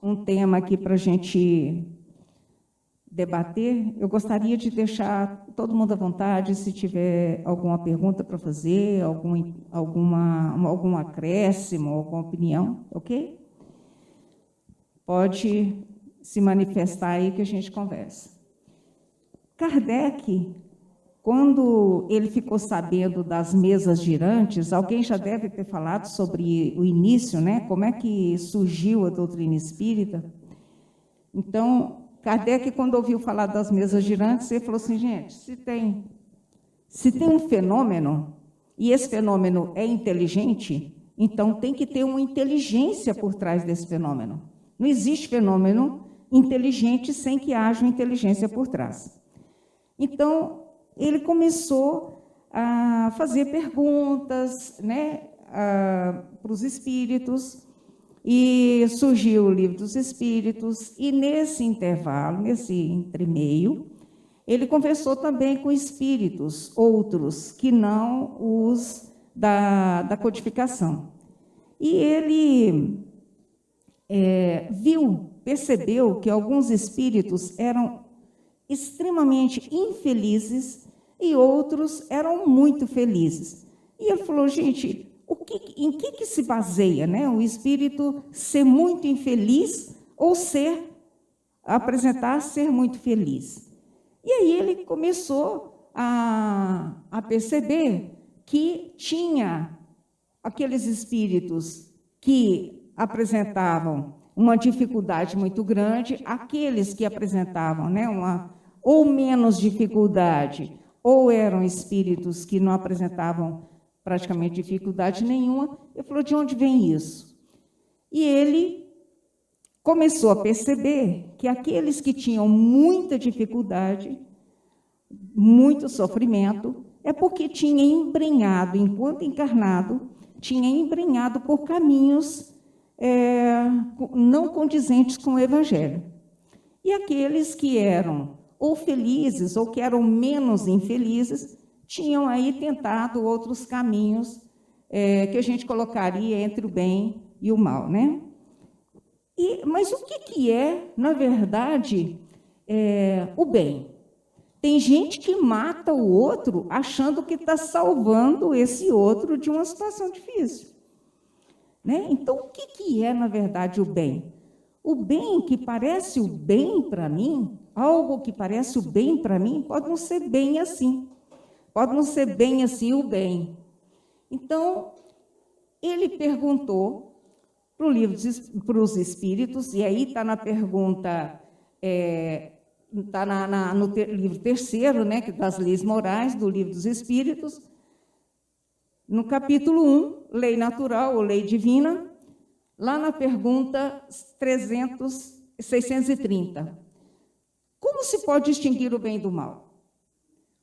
um tema aqui para a gente debater. Eu gostaria de deixar todo mundo à vontade, se tiver alguma pergunta para fazer, algum acréscimo, alguma opinião, ok? Pode se manifestar aí que a gente conversa. Kardec, quando ele ficou sabendo das mesas girantes, alguém já deve ter falado sobre o início, né? Como é que surgiu a doutrina espírita. Então, Kardec, quando ouviu falar das mesas girantes, ele falou assim, gente, se tem um fenômeno, e esse fenômeno é inteligente, então tem que ter uma inteligência por trás desse fenômeno. Não existe fenômeno inteligente sem que haja uma inteligência por trás. Então, ele começou a fazer perguntas, né, para os espíritos, e surgiu o Livro dos Espíritos, e nesse intervalo, nesse entremeio, ele conversou também com espíritos, outros, que não os da codificação. E ele percebeu que alguns espíritos eram extremamente infelizes e outros eram muito felizes. E ele falou, gente, em que se baseia, né, o espírito ser muito infeliz ou apresentar ser muito feliz? E aí ele começou a perceber que tinha aqueles espíritos que apresentavam uma dificuldade muito grande, aqueles que apresentavam, né, ou menos dificuldade, ou eram espíritos que não apresentavam praticamente dificuldade nenhuma. Ele falou, de onde vem isso? E ele começou a perceber que aqueles que tinham muita dificuldade, muito sofrimento, é porque tinha embrenhado, enquanto encarnado, tinha embrenhado por caminhos não condizentes com o Evangelho. E aqueles que eram ou felizes ou que eram menos infelizes, tinham aí tentado outros caminhos que a gente colocaria entre o bem e o mal, né? Mas o que é, na verdade, o bem? Tem gente que mata o outro achando que está salvando esse outro de uma situação difícil, né? Então, o que é, na verdade, o bem? O bem que parece o bem para mim, algo que parece o bem para mim, pode não ser bem assim. Pode não ser bem assim o bem. Então, ele perguntou para os espíritos, e aí está na pergunta, está no livro terceiro, né, das leis morais, do livro dos espíritos, no capítulo 1, lei natural ou lei divina, lá na pergunta 630. Como se pode distinguir o bem do mal?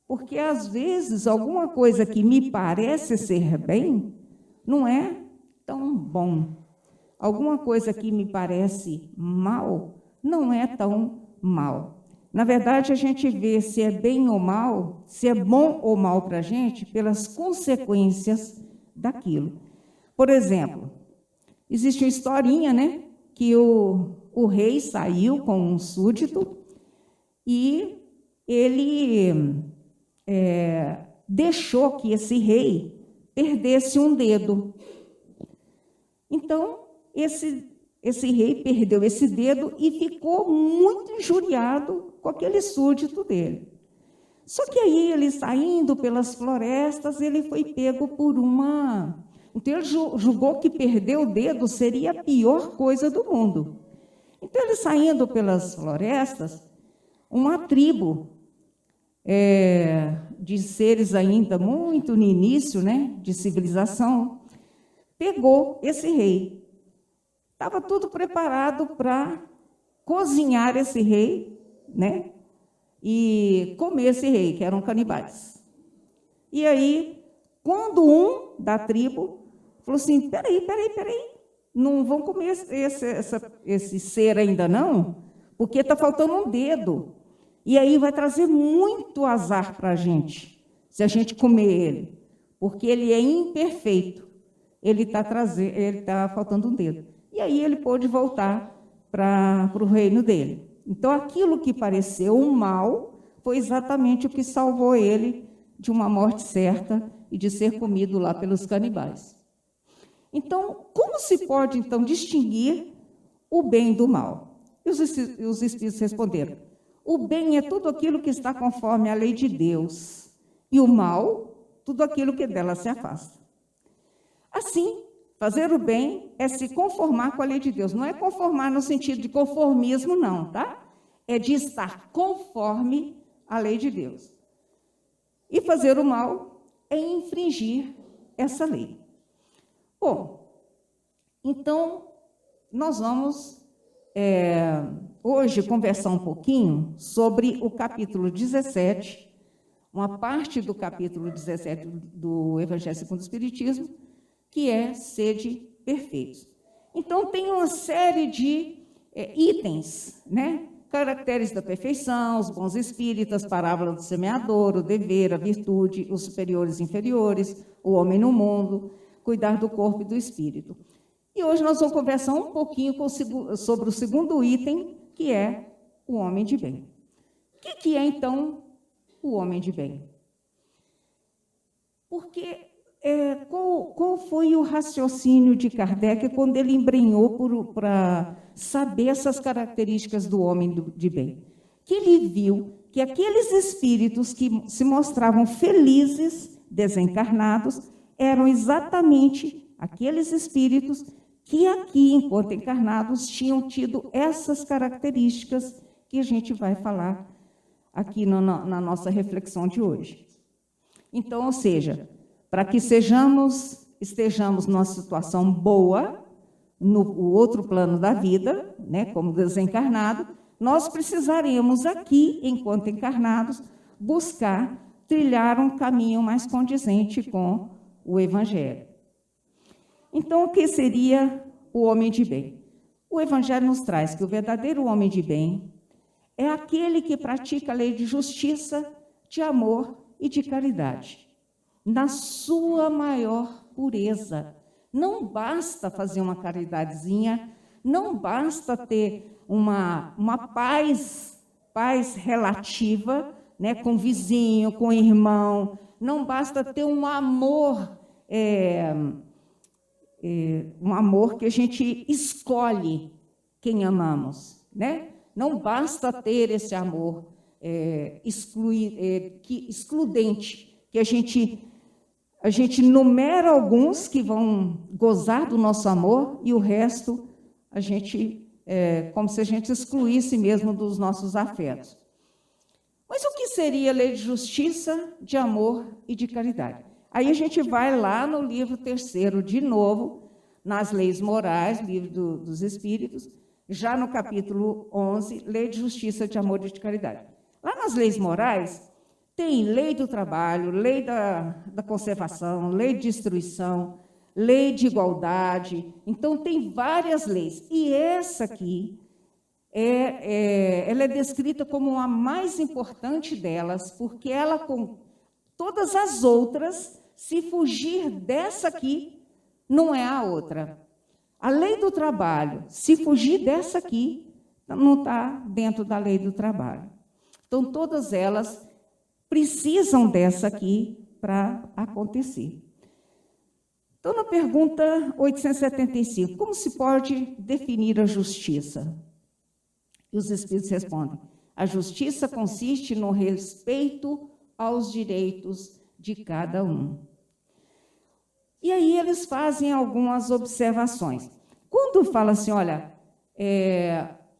Porque, às vezes, alguma coisa que me parece ser bem, não é tão bom. Alguma coisa que me parece mal, não é tão mal. Na verdade, a gente vê se é bem ou mal, se é bom ou mal para a gente, pelas consequências daquilo. Por exemplo, existe uma historinha, né, que o rei saiu com um súdito e ele deixou que esse rei perdesse um dedo. Então, esse rei perdeu esse dedo e ficou muito injuriado com aquele súdito dele. Só que aí, ele saindo pelas florestas, ele foi pego por uma... Então, ele julgou que perder o dedo seria a pior coisa do mundo. Então, ele saindo pelas florestas, uma tribo de seres ainda muito no início, né, de civilização, pegou esse rei. Estava tudo preparado para cozinhar esse rei, né, e comer esse rei, que eram canibais. E aí, quando um da tribo falou assim, peraí, não vão comer esse ser ainda não, porque está faltando um dedo. E aí vai trazer muito azar para a gente, se a gente comer ele, porque ele é imperfeito, ele está faltando um dedo. E aí ele pôde voltar para o reino dele. Então, aquilo que pareceu um mal foi exatamente o que salvou ele de uma morte certa e de ser comido lá pelos canibais. Então, como se pode, então, distinguir o bem do mal? E os espíritos responderam: o bem é tudo aquilo que está conforme a lei de Deus, e o mal, tudo aquilo que dela se afasta. Assim, fazer o bem é se conformar com a lei de Deus. Não é conformar no sentido de conformismo, não, tá? É de estar conforme a lei de Deus. E fazer o mal é infringir essa lei. Bom, então, nós vamos hoje conversar um pouquinho sobre o capítulo 17, uma parte do capítulo 17 do Evangelho segundo o Espiritismo, que é sede perfeitos. Então, tem uma série de itens, né? Caracteres da perfeição, os bons espíritas, parábola do semeador, o dever, a virtude, os superiores e inferiores, o homem no mundo, cuidar do corpo e do espírito. E hoje nós vamos conversar um pouquinho sobre o segundo item, que é o homem de bem. O que é, então, o homem de bem? Porque qual foi o raciocínio de Kardec quando ele embrenhou para saber essas características do homem de bem? Que ele viu que aqueles espíritos que se mostravam felizes, desencarnados, eram exatamente aqueles espíritos que aqui, enquanto encarnados, tinham tido essas características que a gente vai falar aqui na nossa reflexão de hoje. Então, ou seja, para que estejamos numa situação boa, no outro plano da vida, né, como desencarnado, nós precisaremos aqui, enquanto encarnados, buscar trilhar um caminho mais condizente com o Evangelho. Então, o que seria o homem de bem? O Evangelho nos traz que o verdadeiro homem de bem é aquele que pratica a lei de justiça, de amor e de caridade, na sua maior pureza. Não basta fazer uma caridadezinha, não basta ter uma paz relativa, né, com o vizinho, com o irmão, não basta ter um amor que a gente escolhe quem amamos, né? Não basta ter esse amor excludente, que a gente numera alguns que vão gozar do nosso amor e o resto a gente como se a gente excluísse mesmo dos nossos afetos. Mas o que seria a lei de justiça, de amor e de caridade? Aí a gente vai lá no livro 3º, de novo, nas leis morais, livro dos Espíritos, já no capítulo 11, lei de justiça, de amor e de caridade. Lá nas leis morais, tem lei do trabalho, lei da conservação, lei de destruição, lei de igualdade. Então, tem várias leis. E essa aqui, ela é descrita como a mais importante delas, porque ela, com todas as outras, se fugir dessa aqui, não é a outra. A lei do trabalho, se fugir dessa aqui, não está dentro da lei do trabalho. Então, todas elas precisam dessa aqui para acontecer. Então, na pergunta 875, como se pode definir a justiça? E os Espíritos respondem: a justiça consiste no respeito aos direitos de cada um. E aí eles fazem algumas observações. Quando fala assim, olha,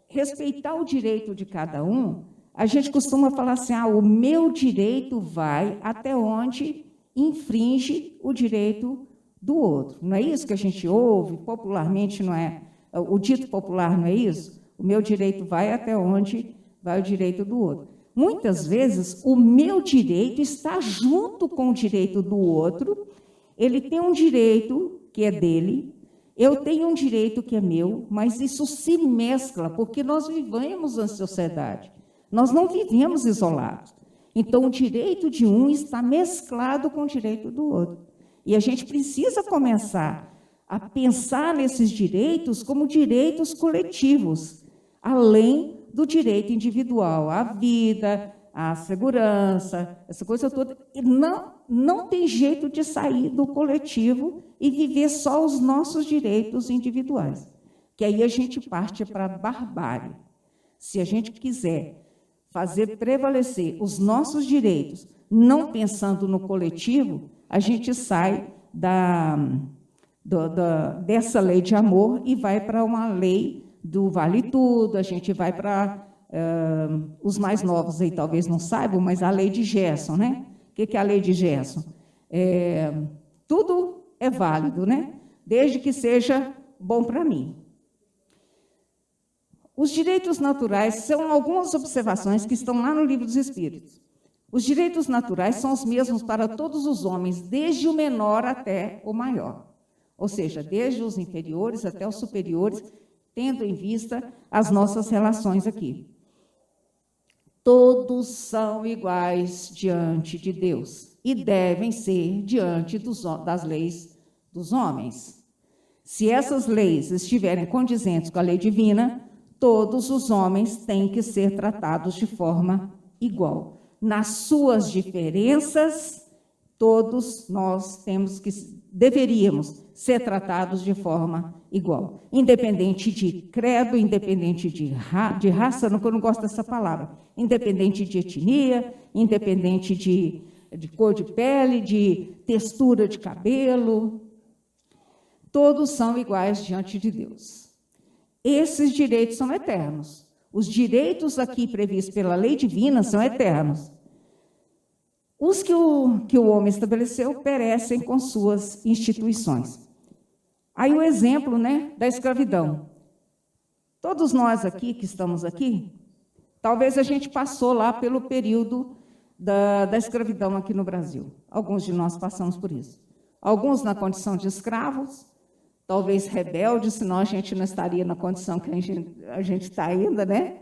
respeitar o direito de cada um, a gente costuma falar assim, o meu direito vai até onde infringe o direito do outro. Não é isso que a gente ouve popularmente, não é? O dito popular não é isso? O meu direito vai até onde vai o direito do outro. Muitas vezes, o meu direito está junto com o direito do outro. Ele tem um direito que é dele, eu tenho um direito que é meu, mas isso se mescla, porque nós vivemos na sociedade. Nós não vivemos isolados. Então, o direito de um está mesclado com o direito do outro. E a gente precisa começar a pensar nesses direitos como direitos coletivos, além do direito individual, à vida, à segurança, essa coisa toda. E não tem jeito de sair do coletivo e viver só os nossos direitos individuais, que aí a gente parte para a barbárie. Se a gente quiser fazer prevalecer os nossos direitos, não pensando no coletivo, a gente sai dessa lei de amor e vai para uma lei do vale tudo, a gente vai para os mais novos aí talvez não saibam, mas a lei de Gerson, né? O que é a lei de Gerson? Tudo é válido, né? Desde que seja bom para mim. Os direitos naturais são algumas observações que estão lá no Livro dos Espíritos. Os direitos naturais são os mesmos para todos os homens, desde o menor até o maior. Ou seja, desde os inferiores até os superiores, tendo em vista as nossas relações aqui. Todos são iguais diante de Deus e devem ser diante das leis dos homens. Se essas leis estiverem condizentes com a lei divina, todos os homens têm que ser tratados de forma igual. Nas suas diferenças, todos nós deveríamos ser tratados de forma igual. Independente de credo, independente de raça, eu não gosto dessa palavra, independente de etnia, independente de cor de pele, de textura de cabelo, todos são iguais diante de Deus. Esses direitos são eternos. Os direitos aqui previstos pela lei divina são eternos. Os que o homem estabeleceu perecem com suas instituições. Aí o exemplo, né, da escravidão. Todos nós aqui, que estamos aqui, talvez a gente passou lá pelo período da escravidão aqui no Brasil. Alguns de nós passamos por isso. Alguns na condição de escravos, talvez rebeldes, senão a gente não estaria na condição que a gente está ainda, né?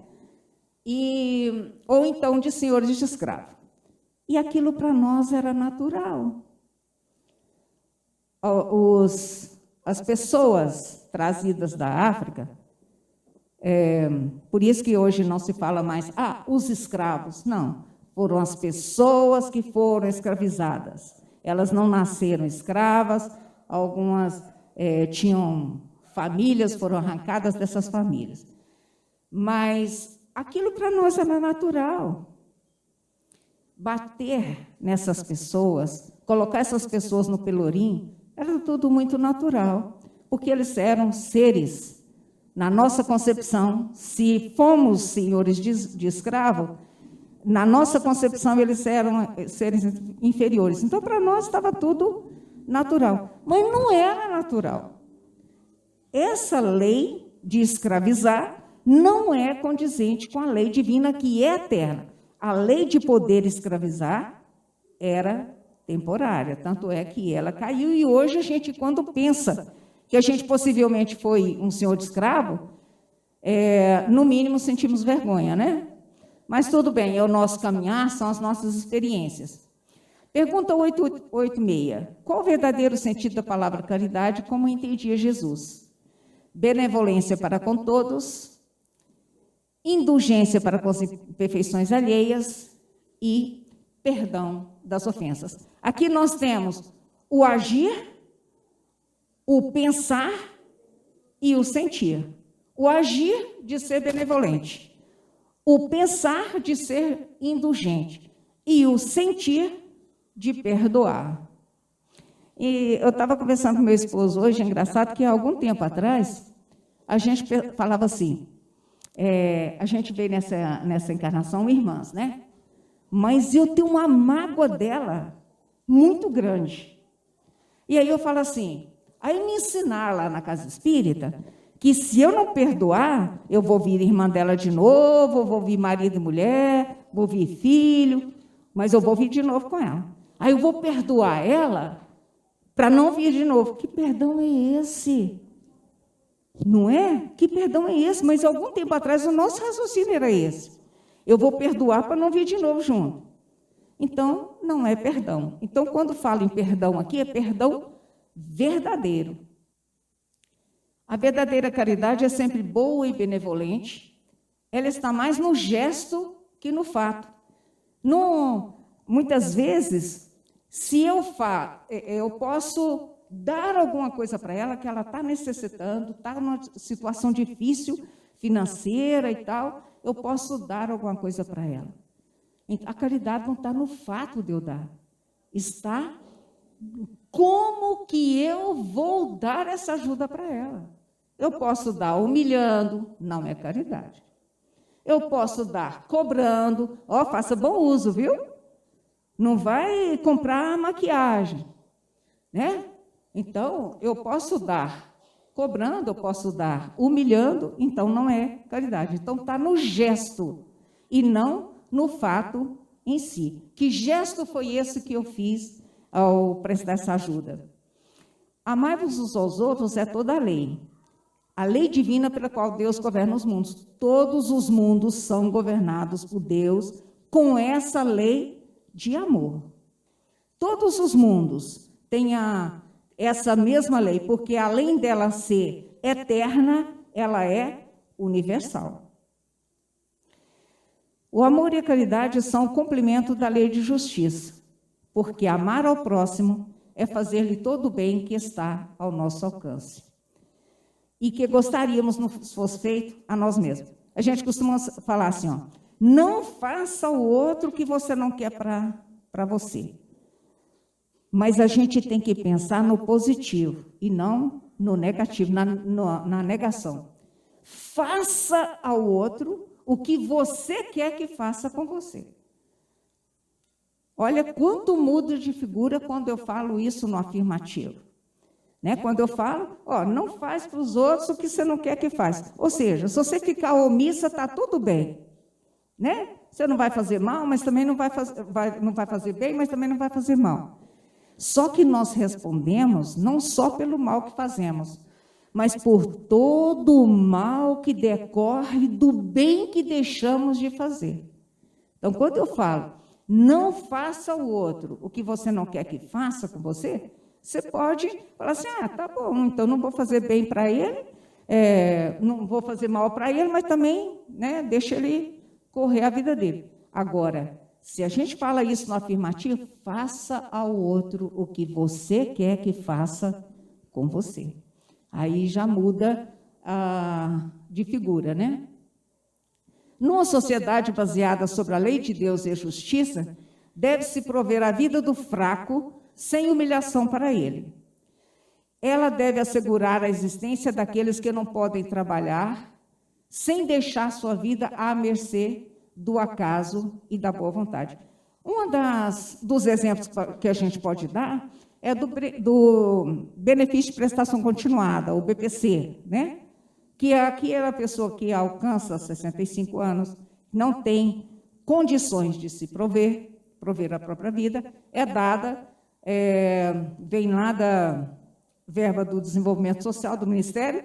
Ou então de senhores de escravo. E aquilo para nós era natural. As pessoas trazidas da África, por isso que hoje não se fala mais, os escravos. Não, foram as pessoas que foram escravizadas. Elas não nasceram escravas, algumas tinham famílias, foram arrancadas dessas famílias. Mas aquilo para nós era natural. Bater nessas pessoas, colocar essas pessoas no pelourinho, era tudo muito natural, porque eles eram seres, na nossa concepção, se fomos senhores de escravo, na nossa concepção eles eram seres inferiores. Então, para nós estava tudo natural, mas não era natural. Essa lei de escravizar não é condizente com a lei divina, que é eterna. A lei de poder escravizar era temporária, tanto é que ela caiu, e hoje a gente, quando pensa que a gente possivelmente foi um senhor de escravo, no mínimo sentimos vergonha, né? Mas tudo bem, é o nosso caminhar, são as nossas experiências. Pergunta 886. Qual o verdadeiro sentido da palavra caridade, como entendia Jesus? Benevolência para com todos, indulgência para com as imperfeições alheias e perdão das ofensas. Aqui nós temos o agir, o pensar e o sentir. O agir de ser benevolente, o pensar de ser indulgente e o sentir de perdoar. E eu estava conversando com meu esposo hoje, é engraçado que há algum tempo atrás a gente falava assim, a gente veio nessa encarnação irmãs, né? Mas eu tenho uma mágoa dela muito grande. E aí eu falo assim, aí me ensinar lá na casa espírita que se eu não perdoar, eu vou vir irmã dela de novo, vou vir marido e mulher, vou vir filho, mas eu vou vir de novo com ela. Aí eu vou perdoar ela para não vir de novo. Que perdão é esse? Não é? Que perdão é esse? Mas algum tempo atrás o nosso raciocínio era esse. Eu vou perdoar para não vir de novo junto. Então, não é perdão. Então, quando falo em perdão aqui, é perdão verdadeiro. A verdadeira caridade é sempre boa e benevolente. Ela está mais no gesto que no fato. Muitas vezes, se eu posso dar alguma coisa para ela, que ela está necessitando, está numa situação difícil, financeira e tal, eu posso dar alguma coisa para ela. A caridade não está no fato de eu dar, está como que eu vou dar essa ajuda para ela. Eu posso dar humilhando, não é caridade. Eu posso dar cobrando, faça bom uso, viu? Não vai comprar maquiagem, né? Então, eu posso dar cobrando, eu posso dar humilhando, então não é caridade. Então, está no gesto e não no fato em si. Que gesto foi esse que eu fiz ao prestar essa ajuda? Amai-vos uns aos outros é toda a lei. A lei divina pela qual Deus governa os mundos. Todos os mundos são governados por Deus com essa lei de amor. Todos os mundos têm essa mesma lei, porque além dela ser eterna, ela é universal. O amor e a caridade são o cumprimento da lei de justiça, porque amar ao próximo é fazer-lhe todo o bem que está ao nosso alcance. E que gostaríamos não fosse feito a nós mesmos. A gente costuma falar assim, não faça ao outro o que você não quer para você. Mas a gente tem que pensar no positivo e não no negativo, na negação. Faça ao outro o que você quer que faça com você. Olha quanto muda de figura quando eu falo isso no afirmativo. Né? Quando eu falo, não faz para os outros o que você não quer que faça. Ou seja, se você ficar omissa, está tudo bem. Né? Você não vai fazer mal, mas também não vai fazer bem, mas também não vai fazer mal. Só que nós respondemos não só pelo mal que fazemos, mas por todo o mal que decorre do bem que deixamos de fazer. Então, quando eu falo, não faça ao outro o que você não quer que faça com você, você pode falar assim, tá bom, então não vou fazer bem para ele, não vou fazer mal para ele, mas também, né, deixa ele correr a vida dele. Agora, se a gente fala isso no afirmativo, faça ao outro o que você quer que faça com você. Aí já muda de figura, né? Numa sociedade baseada sobre a lei de Deus e a justiça, deve-se prover a vida do fraco sem humilhação para ele. Ela deve assegurar a existência daqueles que não podem trabalhar, sem deixar sua vida à mercê do acaso e da boa vontade. Dos exemplos que a gente pode dar é do benefício de prestação continuada, o BPC, né? Que é aquela pessoa que alcança 65 anos, não tem condições de se prover a própria vida, é dada, vem lá da verba do desenvolvimento social do Ministério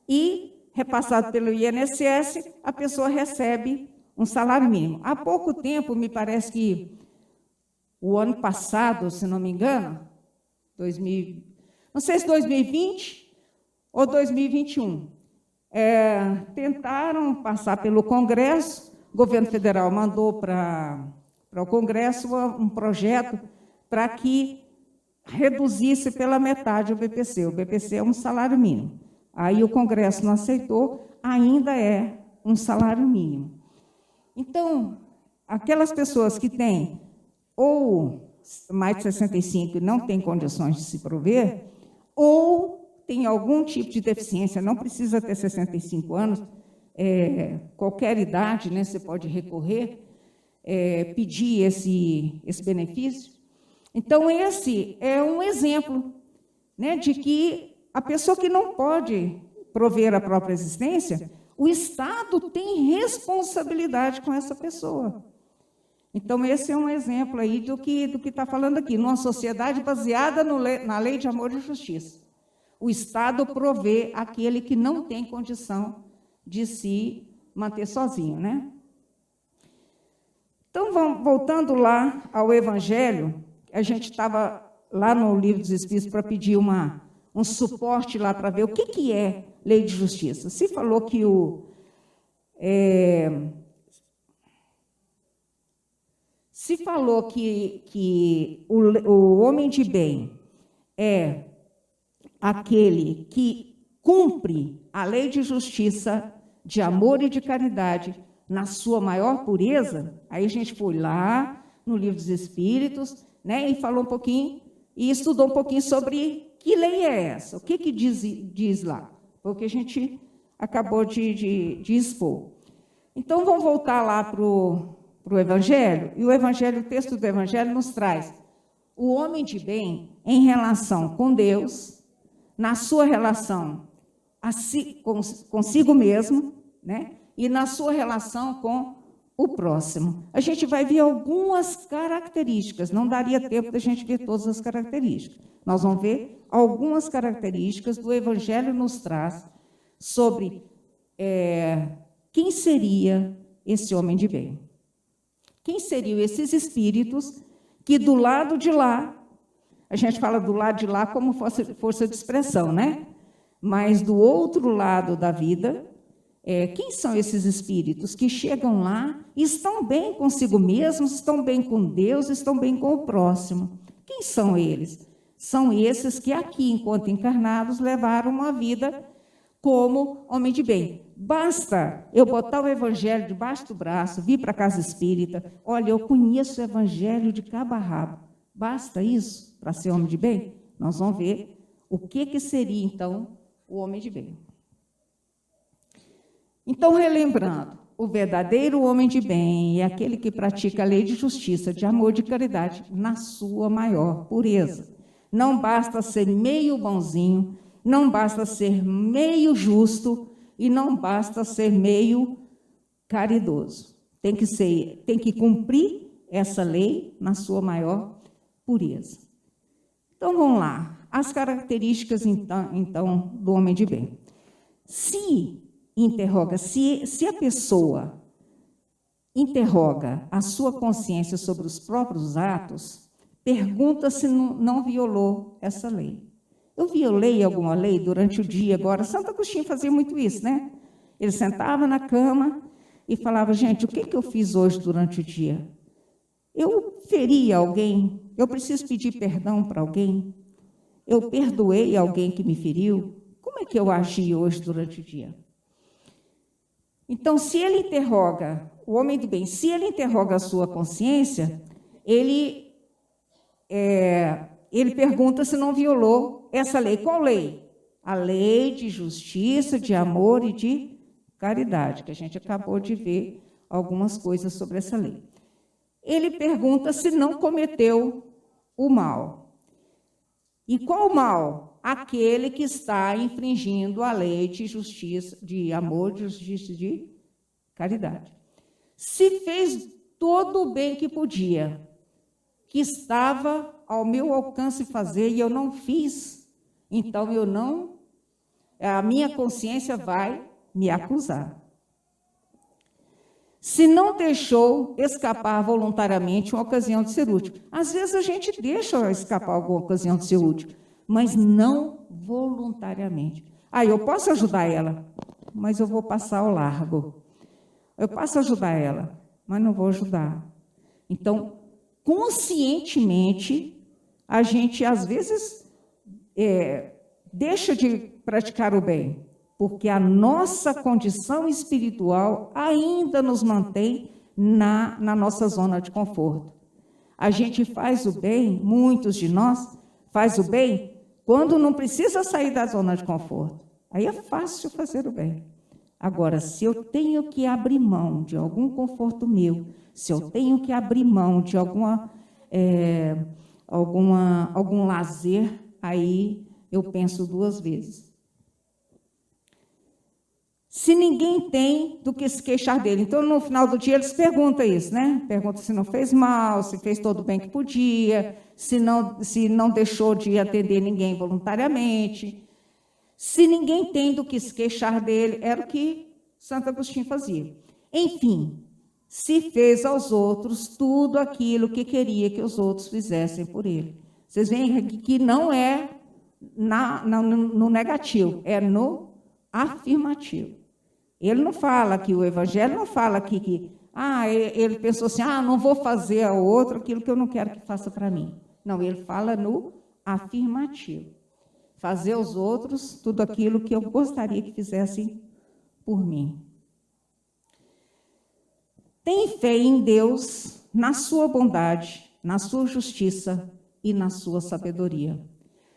e, repassado pelo INSS, a pessoa recebe um salário mínimo. Há pouco tempo, me parece que o ano passado, se não me engano, não sei se 2020 ou 2021, tentaram passar pelo Congresso, o governo federal mandou para o Congresso um projeto para que reduzisse pela metade o BPC. O BPC é um salário mínimo. Aí o Congresso não aceitou, ainda é um salário mínimo. Então, aquelas pessoas que têm ou mais de 65 e não têm condições de se prover, ou tem algum tipo de deficiência, não precisa ter 65 anos, qualquer idade, né, você pode recorrer, pedir esse benefício. Então, esse é um exemplo, né, de que a pessoa que não pode prover a própria existência, o Estado tem responsabilidade com essa pessoa. Então, esse é um exemplo aí do que está falando aqui, numa sociedade baseada na lei de amor e justiça. O Estado provê aquele que não tem condição de se manter sozinho, né? Então, voltando lá ao Evangelho, a gente estava lá no Livro dos Espíritos para pedir um suporte lá para ver o que é lei de justiça? Se falou que o homem de bem é aquele que cumpre a lei de justiça, de amor e de caridade na sua maior pureza, aí a gente foi lá no Livro dos Espíritos, né, e falou um pouquinho, e estudou um pouquinho sobre que lei é essa, o que diz lá, porque a gente acabou de expor. Então, vamos voltar lá para o Evangelho, e o texto do Evangelho nos traz o homem de bem em relação com Deus, na sua relação consigo mesmo, né? E na sua relação com o próximo. A gente vai ver algumas características, não daria tempo da gente ver todas as características. Nós vamos ver algumas características do Evangelho nos traz sobre quem seria esse homem de bem. Quem seriam esses espíritos que do lado de lá, a gente fala do lado de lá como força de expressão, né? Mas do outro lado da vida, quem são esses espíritos que chegam lá e estão bem consigo mesmos, estão bem com Deus, estão bem com o próximo? Quem são eles? São esses que aqui, enquanto encarnados, levaram uma vida como homem de bem. Basta eu botar o Evangelho debaixo do braço, vir para a casa espírita, olha, eu conheço o Evangelho de cabo a rabo. Basta isso para ser homem de bem? Nós vamos ver o que seria, então, o homem de bem. Então, relembrando, o verdadeiro homem de bem é aquele que pratica a lei de justiça, de amor e de caridade na sua maior pureza. Não basta ser meio bonzinho, não basta ser meio justo e não basta ser meio caridoso. Tem que cumprir essa lei na sua maior pureza. Então, vamos lá. As características, então, do homem de bem. Se a pessoa interroga a sua consciência sobre os próprios atos, pergunta se não violou essa lei. Eu violei alguma lei durante o dia agora? Santo Agostinho fazia muito isso, né? Ele sentava na cama e falava, gente, o que eu fiz hoje durante o dia? Eu feri alguém? Eu preciso pedir perdão para alguém? Eu perdoei alguém que me feriu? Como é que eu agi hoje durante o dia? Então, se ele interroga, o homem do bem, se ele interroga a sua consciência, ele pergunta se não violou essa lei. Qual lei? A lei de justiça, de amor e de caridade, que a gente acabou de ver algumas coisas sobre essa lei. Ele pergunta se não cometeu o mal. E qual mal? Aquele que está infringindo a lei de justiça, de amor, de justiça e de caridade. Se fez todo o bem que podia, que estava ao meu alcance fazer e eu não fiz, então a minha consciência vai me acusar. Se não deixou escapar voluntariamente uma ocasião de ser útil. Às vezes a gente deixa escapar alguma ocasião de ser útil, mas não voluntariamente. Eu posso ajudar ela, mas eu vou passar ao largo. Eu posso ajudar ela, mas não vou ajudar. Então, conscientemente, a gente, às vezes, deixa de praticar o bem, porque a nossa condição espiritual ainda nos mantém na nossa zona de conforto. A gente faz o bem, muitos de nós faz o bem quando não precisa sair da zona de conforto. Aí é fácil fazer o bem. Agora, se eu tenho que abrir mão de algum conforto meu, se eu tenho que abrir mão de algum lazer, aí eu penso duas vezes. Se ninguém tem do que se queixar dele. Então, no final do dia, eles perguntam isso, né? Perguntam se não fez mal, se fez todo o bem que podia, se não deixou de atender ninguém voluntariamente. Se ninguém tem do que se queixar dele, era o que Santo Agostinho fazia. Enfim, se fez aos outros tudo aquilo que queria que os outros fizessem por ele. Vocês veem que não é no negativo, é no afirmativo. Ele não fala que o Evangelho não fala que ele pensou assim, não vou fazer ao outro aquilo que eu não quero que faça para mim. Não, ele fala no afirmativo. Fazer aos outros tudo aquilo que eu gostaria que fizessem por mim. Tem fé em Deus, na sua bondade, na sua justiça e na sua sabedoria.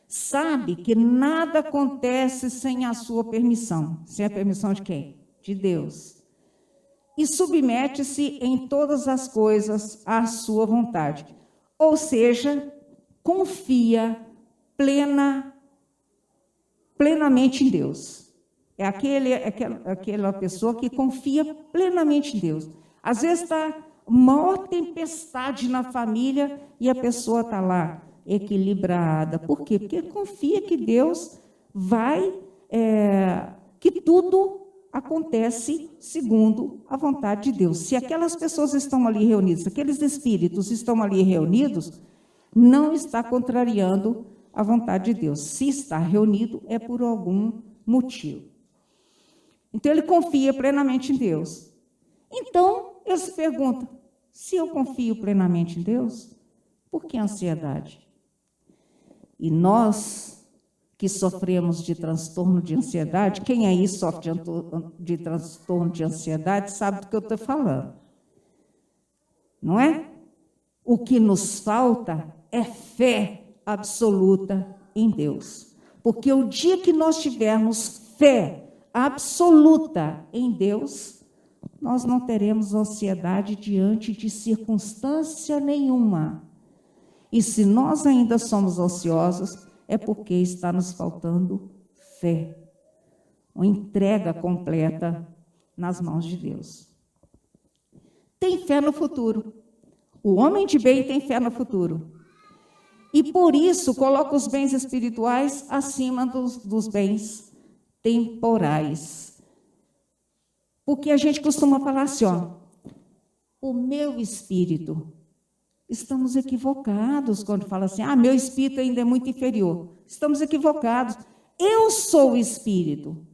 Sabe que nada acontece sem a sua permissão. Sem a permissão de quem? De Deus. E submete-se em todas as coisas à sua vontade. Ou seja, confia plenamente em Deus. É aquela pessoa que confia plenamente em Deus. Às vezes está maior tempestade na família e a pessoa está lá equilibrada. Por quê? Porque confia que Deus vai, que tudo acontece segundo a vontade de Deus. Se aquelas pessoas estão ali reunidas, aqueles espíritos estão ali reunidos, não está contrariando a vontade de Deus. Se está reunido, é por algum motivo. Então, ele confia plenamente em Deus. Então, ele se pergunta, se eu confio plenamente em Deus, por que ansiedade? E nós que sofremos de transtorno de ansiedade, quem aí sofre de transtorno de ansiedade sabe do que eu estou falando. Não é? O que nos falta é fé absoluta em Deus. Porque o dia que nós tivermos fé absoluta em Deus, nós não teremos ansiedade diante de circunstância nenhuma. E se nós ainda somos ansiosos, é porque está nos faltando fé. Uma entrega completa nas mãos de Deus. Tem fé no futuro. O homem de bem tem fé no futuro. E por isso coloca os bens espirituais acima dos bens temporais. Porque a gente costuma falar assim, o meu espírito. Estamos equivocados quando fala assim, meu espírito ainda é muito inferior. Estamos equivocados. Eu sou o espírito.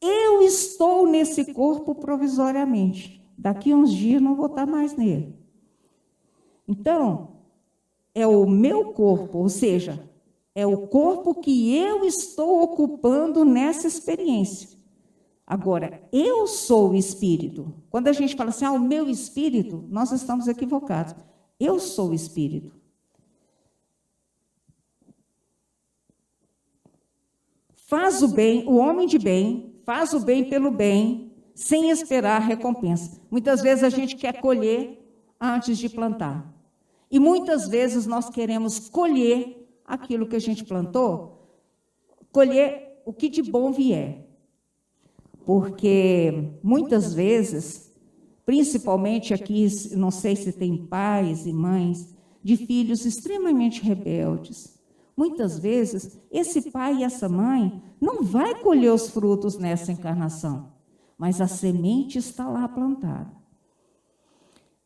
Eu estou nesse corpo provisoriamente. Daqui a uns dias não vou estar mais nele. Então, é o meu corpo, ou seja, é o corpo que eu estou ocupando nessa experiência. Agora, eu sou o espírito. Quando a gente fala assim, o meu espírito, nós estamos equivocados. Eu sou o espírito. Faz o bem, o homem de bem, faz o bem pelo bem, sem esperar recompensa. Muitas vezes a gente quer colher antes de plantar. E muitas vezes nós queremos colher aquilo que a gente plantou, colher o que de bom vier. Porque muitas vezes, principalmente aqui, não sei se tem pais e mães de filhos extremamente rebeldes. Muitas vezes, esse pai e essa mãe não vai colher os frutos nessa encarnação, mas a semente está lá plantada.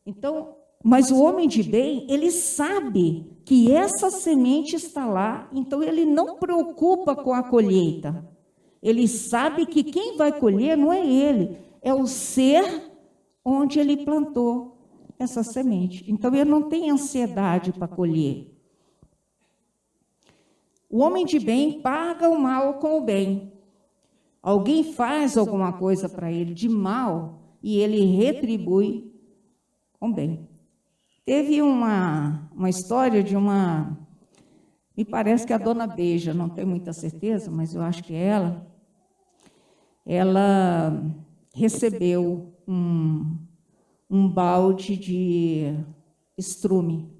Então, mas o homem de bem, ele sabe que essa semente está lá, então ele não preocupa com a colheita. Ele sabe que quem vai colher não é ele, é o ser onde ele plantou essa semente. Então, ele não tem ansiedade para colher. O homem de bem paga o mal com o bem. Alguém faz alguma coisa para ele de mal e ele retribui com bem. Teve uma história de uma... Me parece que a dona Beija, não tenho muita certeza, mas eu acho que ela recebeu um balde de estrume,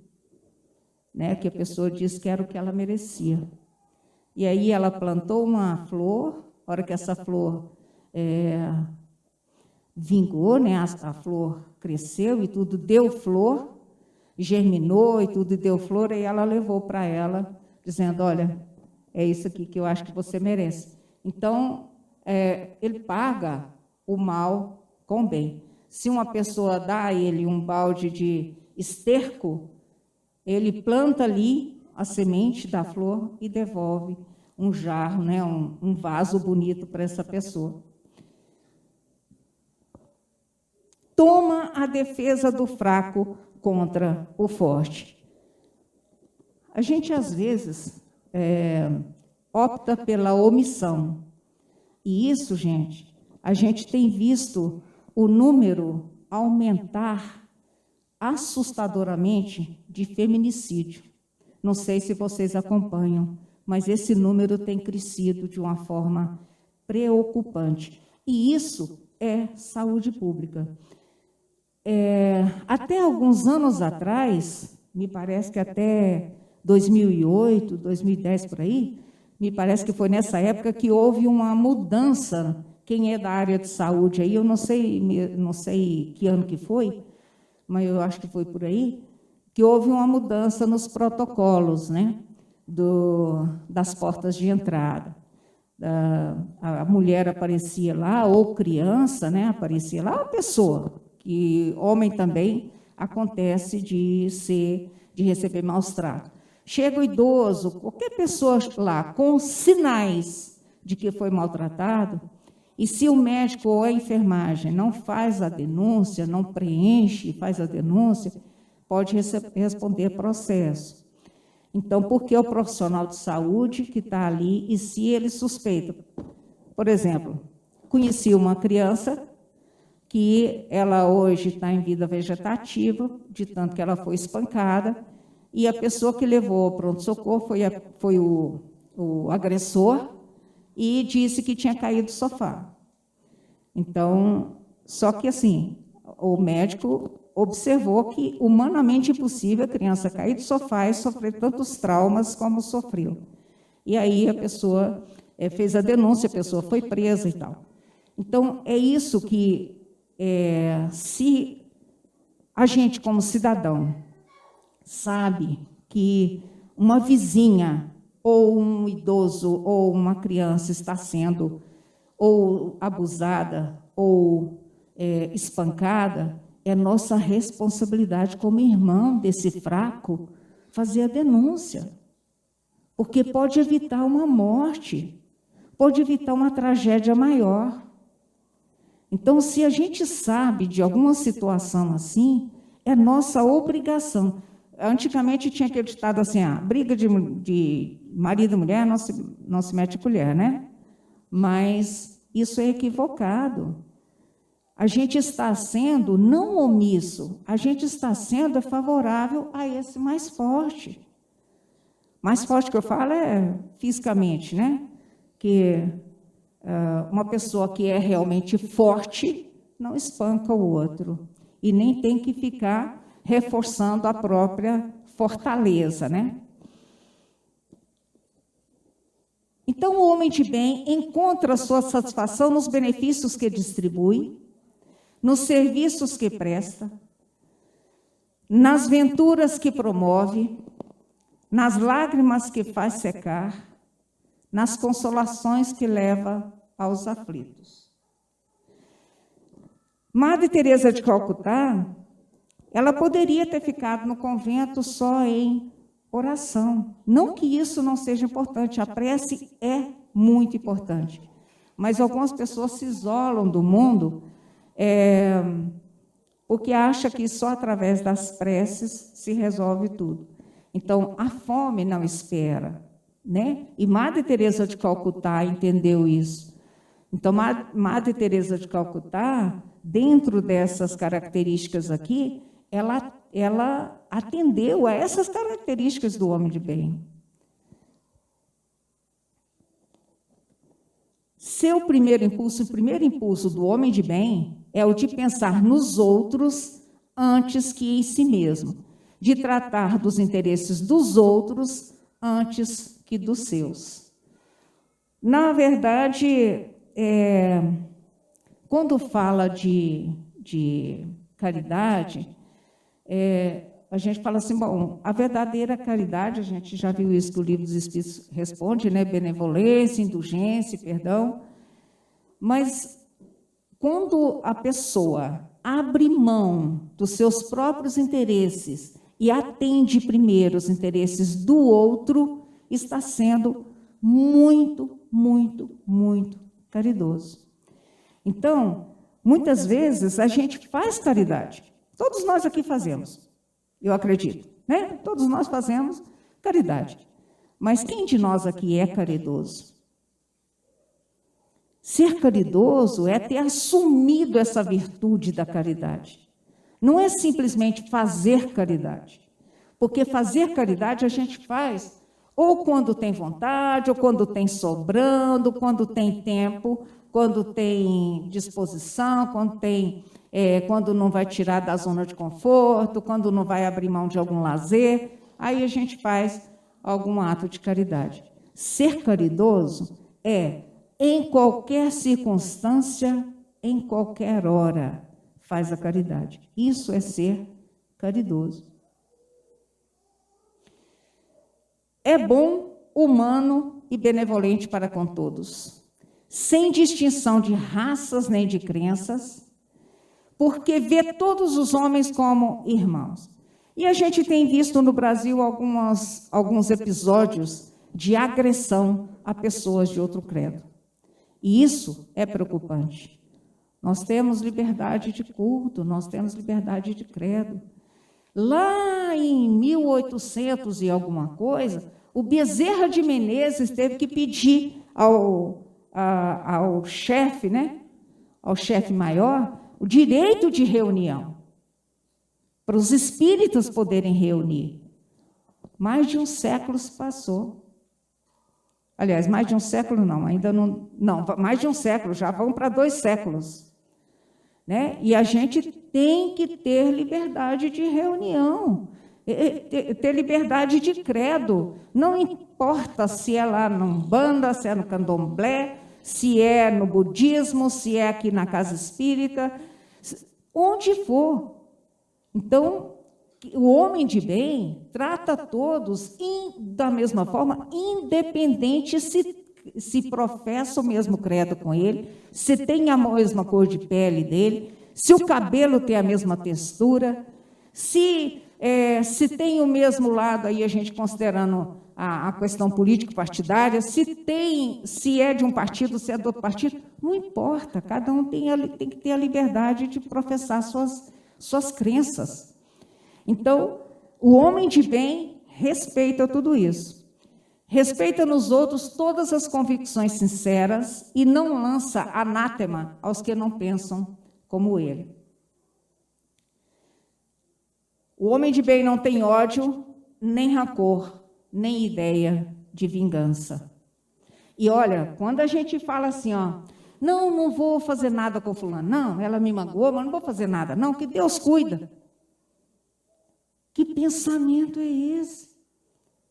né, que a pessoa disse que era o que ela merecia. E aí ela plantou uma flor, a hora que essa flor vingou, né, a flor cresceu e tudo, deu flor, germinou e tudo, deu flor, e ela levou para ela, dizendo, olha, é isso aqui que eu acho que você merece. Então, ele paga o mal com o bem. Se uma pessoa dá a ele um balde de esterco, ele planta ali a semente da flor e devolve um jarro, né, um vaso bonito para essa pessoa. Toma a defesa do fraco contra o forte. A gente, às vezes, opta pela omissão. E isso, gente, a gente tem visto o número aumentar assustadoramente de feminicídio. Não sei se vocês acompanham, mas esse número tem crescido de uma forma preocupante. E isso é saúde pública. Até alguns anos atrás, me parece que até 2008, 2010, por aí, me parece que foi nessa época que houve uma mudança. Quem é da área de saúde aí, eu não sei que ano que foi, mas eu acho que foi por aí, que houve uma mudança nos protocolos, né, das portas de entrada. A mulher aparecia lá, ou criança, né, aparecia lá, a pessoa, que homem também acontece de receber maus tratos. Chega o idoso, qualquer pessoa lá com sinais de que foi maltratado, e se o médico ou a enfermagem não faz a denúncia, não preenche, faz a denúncia, pode responder processo. Então, por que o profissional de saúde que está ali, e se ele suspeita? Por exemplo, conheci uma criança que ela hoje está em vida vegetativa, de tanto que ela foi espancada, e a pessoa que levou ao pronto-socorro foi o agressor e disse que tinha caído do sofá. Então, só que assim, o médico observou que humanamente impossível a criança cair do sofá e sofrer tantos traumas como sofreu. E aí a pessoa fez a denúncia, a pessoa foi presa e tal. Então, é isso que, se a gente, como cidadão, sabe que uma vizinha, ou um idoso, ou uma criança está sendo ou abusada, ou espancada, é nossa responsabilidade como irmão desse fraco fazer a denúncia, porque pode evitar uma morte, pode evitar uma tragédia maior. Então, se a gente sabe de alguma situação assim, é nossa obrigação. Antigamente tinha aquele ditado assim, briga de marido e mulher não se mete colher, né? Mas isso é equivocado. A gente está sendo não omisso, a gente está sendo favorável a esse mais forte. Mais forte que eu falo é fisicamente, né? Que uma pessoa que é realmente forte não espanca o outro. E nem tem que ficar reforçando a própria fortaleza, né? Então, o homem de bem encontra sua satisfação nos benefícios que distribui, nos serviços que presta, nas venturas que promove, nas lágrimas que faz secar, nas consolações que leva aos aflitos. Madre Teresa de Calcutá, ela poderia ter ficado no convento só em oração. Não que isso não seja importante, a prece é muito importante. Mas algumas pessoas se isolam do mundo porque acham que só através das preces se resolve tudo. Então, a fome não espera, né? E Madre Teresa de Calcutá entendeu isso. Então, Madre Teresa de Calcutá, dentro dessas características aqui, ela atendeu a essas características do homem de bem. O primeiro impulso do homem de bem é o de pensar nos outros antes que em si mesmo, de tratar dos interesses dos outros antes que dos seus. Na verdade, quando fala de caridade, a gente fala assim, bom, a verdadeira caridade, a gente já viu isso que o Livro dos Espíritos responde, né? Benevolência, indulgência, perdão. Mas quando a pessoa abre mão dos seus próprios interesses e atende primeiro os interesses do outro, está sendo muito, muito, muito caridoso. Então, muitas vezes a gente faz caridade. Todos nós aqui fazemos, eu acredito, né? Todos nós fazemos caridade. Mas quem de nós aqui é caridoso? Ser caridoso é ter assumido essa virtude da caridade. Não é simplesmente fazer caridade. Porque fazer caridade a gente faz ou quando tem vontade, ou quando tem sobrando, quando tem tempo, quando tem disposição, quando não vai tirar da zona de conforto, quando não vai abrir mão de algum lazer, aí a gente faz algum ato de caridade. Ser caridoso é, em qualquer circunstância, em qualquer hora, faz a caridade. Isso é ser caridoso. É bom, humano e benevolente para com todos, sem distinção de raças nem de crenças, porque vê todos os homens como irmãos. E a gente tem visto no Brasil alguns episódios de agressão a pessoas de outro credo. E isso é preocupante. Nós temos liberdade de culto, nós temos liberdade de credo. Lá em 1800 e alguma coisa, o Bezerra de Menezes teve que pedir ao chefe, né, ao chefe maior, o direito de reunião, para os espíritas poderem reunir. Mais de um século se passou. Aliás, mais de um século não, ainda não, mais de um século, já vão para 2 séculos. Né? E a gente tem que ter liberdade de reunião, ter liberdade de credo. Não importa se é lá na Umbanda, se é no Candomblé, se é no budismo, se é aqui na casa espírita, onde for. Então, o homem de bem trata todos da mesma forma, independente se professa o mesmo credo com ele, se tem a mesma cor de pele dele, se o cabelo tem a mesma textura, se tem o mesmo lado, aí a gente considerando a questão político-partidária, se é de um partido, se é do outro partido, não importa, cada um tem que ter a liberdade de professar suas crenças. Então, o homem de bem respeita tudo isso. Respeita nos outros todas as convicções sinceras e não lança anátema aos que não pensam como ele. O homem de bem não tem ódio, nem rancor, nem ideia de vingança. E olha, quando a gente fala assim, ó, não vou fazer nada com fulano, não, ela me magoou, mas não vou fazer nada, não, que Deus cuida. Que pensamento é esse?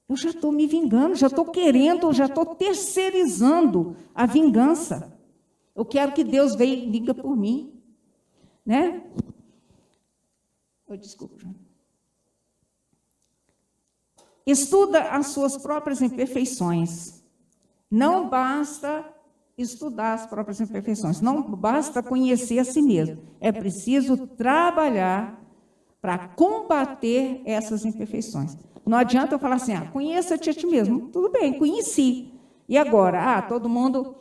Eu já estou me vingando, já estou querendo, já estou terceirizando a vingança. Eu quero que Deus vinga por mim. Né? Desculpa. Estuda as suas próprias imperfeições. Não basta estudar as próprias imperfeições, não basta conhecer a si mesmo. É preciso trabalhar para combater essas imperfeições. Não adianta eu falar assim, conheça-te a ti mesmo. Tudo bem, conheci. E agora? Todo mundo,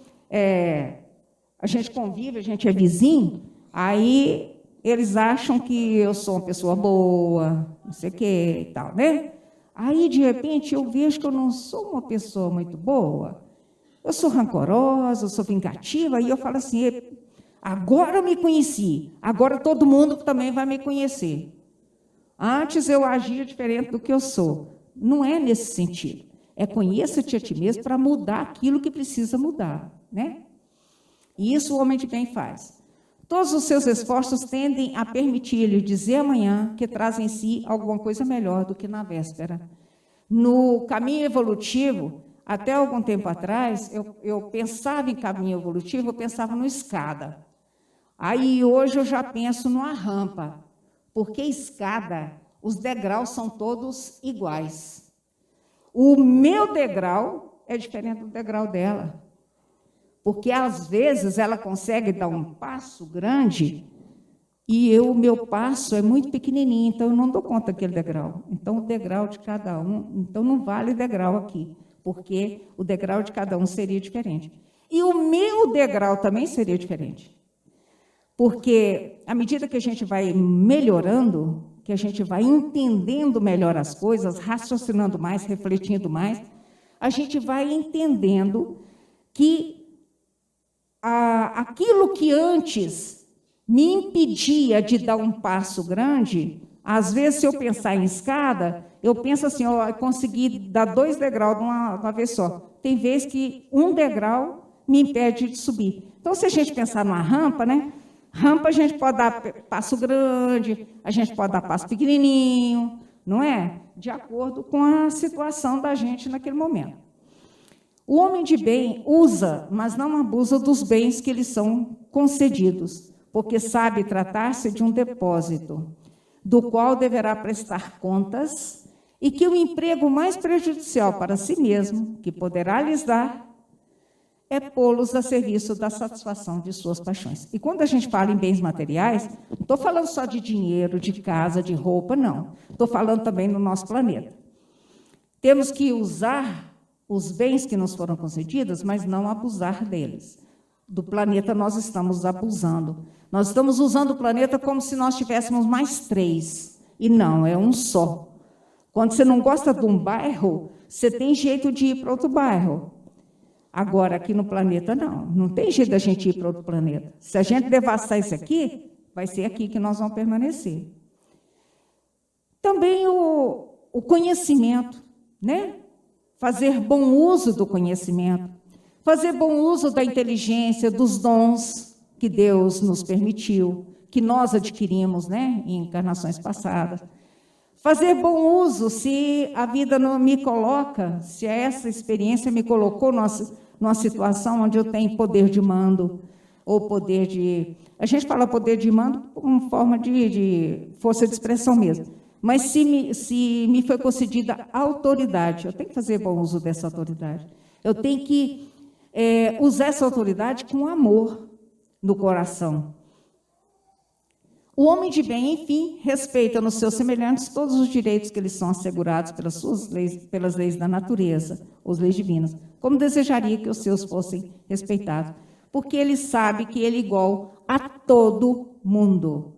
a gente convive, a gente é vizinho, aí eles acham que eu sou uma pessoa boa, não sei o quê e tal, né? Aí, de repente, eu vejo que eu não sou uma pessoa muito boa. Eu sou rancorosa, eu sou vingativa, e eu falo assim, agora eu me conheci, agora todo mundo também vai me conhecer. Antes eu agia diferente do que eu sou. Não é nesse sentido. É conheça-te a ti mesmo para mudar aquilo que precisa mudar. Né? E isso o homem de bem faz. Todos os seus esforços tendem a permitir-lhe dizer amanhã que traz em si alguma coisa melhor do que na véspera. No caminho evolutivo, até algum tempo atrás, eu pensava em caminho evolutivo, eu pensava no escada. Aí hoje eu já penso numa rampa. Porque escada, os degraus são todos iguais. O meu degrau é diferente do degrau dela. Porque, às vezes, ela consegue dar um passo grande e o meu passo é muito pequenininho, então eu não dou conta daquele degrau. Então, o degrau de cada um, então não vale degrau aqui. porque o degrau de cada um seria diferente. E o meu degrau também seria diferente. Porque, à medida que a gente vai melhorando, que a gente vai entendendo melhor as coisas, raciocinando mais, refletindo mais, a gente vai entendendo que aquilo que antes me impedia de dar um passo grande, às vezes, se eu pensar em escada, eu penso assim, eu consegui dar 2 degraus de uma vez só. Tem vezes que um degrau me impede de subir. Então, se a gente pensar numa rampa, né? Rampa a gente pode dar passo grande, a gente pode dar passo pequenininho, não é? De acordo com a situação da gente naquele momento. O homem de bem usa, mas não abusa dos bens que lhe são concedidos, porque sabe tratar-se de um depósito, do qual deverá prestar contas, e que o emprego mais prejudicial para si mesmo, que poderá lhes dar, é pô-los a serviço da satisfação de suas paixões. E quando a gente fala em bens materiais, não estou falando só de dinheiro, de casa, de roupa, não. Estou falando também no nosso planeta. Temos que usar os bens que nos foram concedidos, mas não abusar deles. Do planeta nós estamos abusando. Nós estamos usando o planeta como se nós tivéssemos mais 3. E não, é um só. Quando você não gosta de um bairro, você tem jeito de ir para outro bairro. Agora, aqui no planeta, não tem jeito da gente ir para outro planeta. Se a gente devastar isso aqui, vai ser aqui que nós vamos permanecer. Também o conhecimento, né? Fazer bom uso do conhecimento, fazer bom uso da inteligência, dos dons que Deus nos permitiu, que nós adquirimos, né, em encarnações passadas. Fazer bom uso, se a vida não me coloca, se essa experiência me colocou numa situação onde eu tenho poder de mando, ou poder de... A gente fala poder de mando como forma de força de expressão mesmo. Mas se me foi concedida autoridade, eu tenho que fazer bom uso dessa autoridade. Eu tenho que usar essa autoridade com amor no coração. O homem de bem, enfim, respeita nos seus semelhantes todos os direitos que lhes são assegurados pelas leis da natureza, as leis divinas, como desejaria que os seus fossem respeitados, porque ele sabe que ele é igual a todo mundo.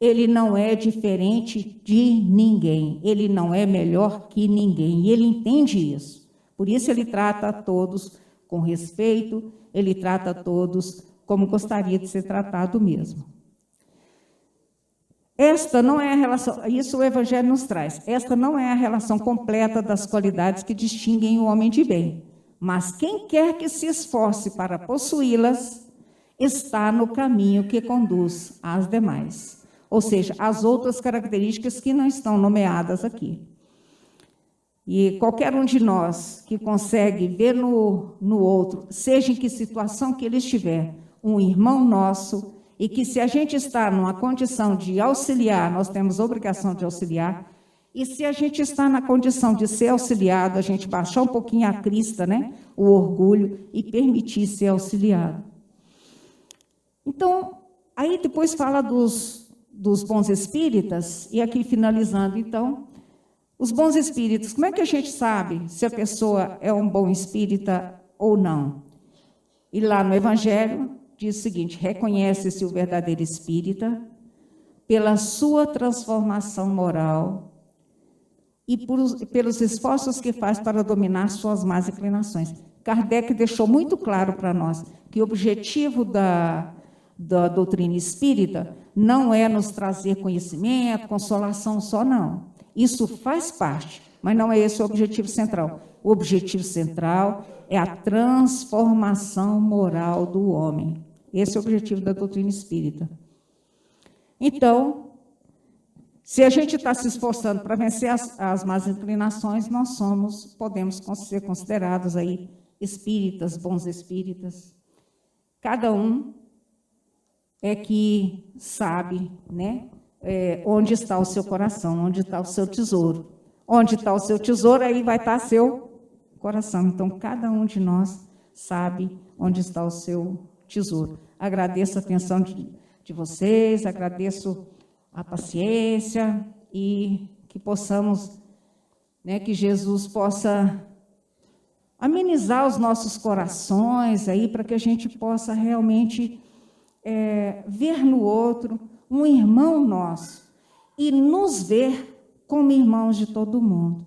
Ele não é diferente de ninguém, ele não é melhor que ninguém, e ele entende isso. Por isso ele trata a todos com respeito, ele trata a todos como gostaria de ser tratado mesmo. Esta não é a relação, isso o Evangelho nos traz, esta não é a relação completa das qualidades que distinguem o homem de bem, mas quem quer que se esforce para possuí-las, está no caminho que conduz às demais. Ou seja, as outras características que não estão nomeadas aqui. E qualquer um de nós que consegue ver no outro, seja em que situação que ele estiver, um irmão nosso, e que se a gente está numa condição de auxiliar, nós temos a obrigação de auxiliar, e se a gente está na condição de ser auxiliado, a gente baixar um pouquinho a crista, né, o orgulho, e permitir ser auxiliado. Então, aí depois fala dos bons espíritas, e aqui finalizando, então, os bons espíritos, como é que a gente sabe se a pessoa é um bom espírita ou não? E lá no Evangelho diz o seguinte: reconhece-se o verdadeiro espírita pela sua transformação moral e pelos esforços que faz para dominar suas más inclinações. Kardec deixou muito claro para nós que o objetivo da doutrina espírita não é nos trazer conhecimento, consolação só, não. Isso faz parte, mas não é esse o objetivo central. O objetivo central é a transformação moral do homem. Esse é o objetivo da doutrina espírita. Então, se a gente está se esforçando para vencer as más inclinações, nós podemos ser considerados aí espíritas, bons espíritas. Cada um é que sabe, né, onde está o seu coração, onde está o seu tesouro. Onde está o seu tesouro, aí vai estar seu coração. Então, cada um de nós sabe onde está o seu tesouro. Agradeço a atenção de vocês, agradeço a paciência e que possamos, né, que Jesus possa amenizar os nossos corações aí, para que a gente possa realmente ver no outro um irmão nosso e nos ver como irmãos de todo mundo.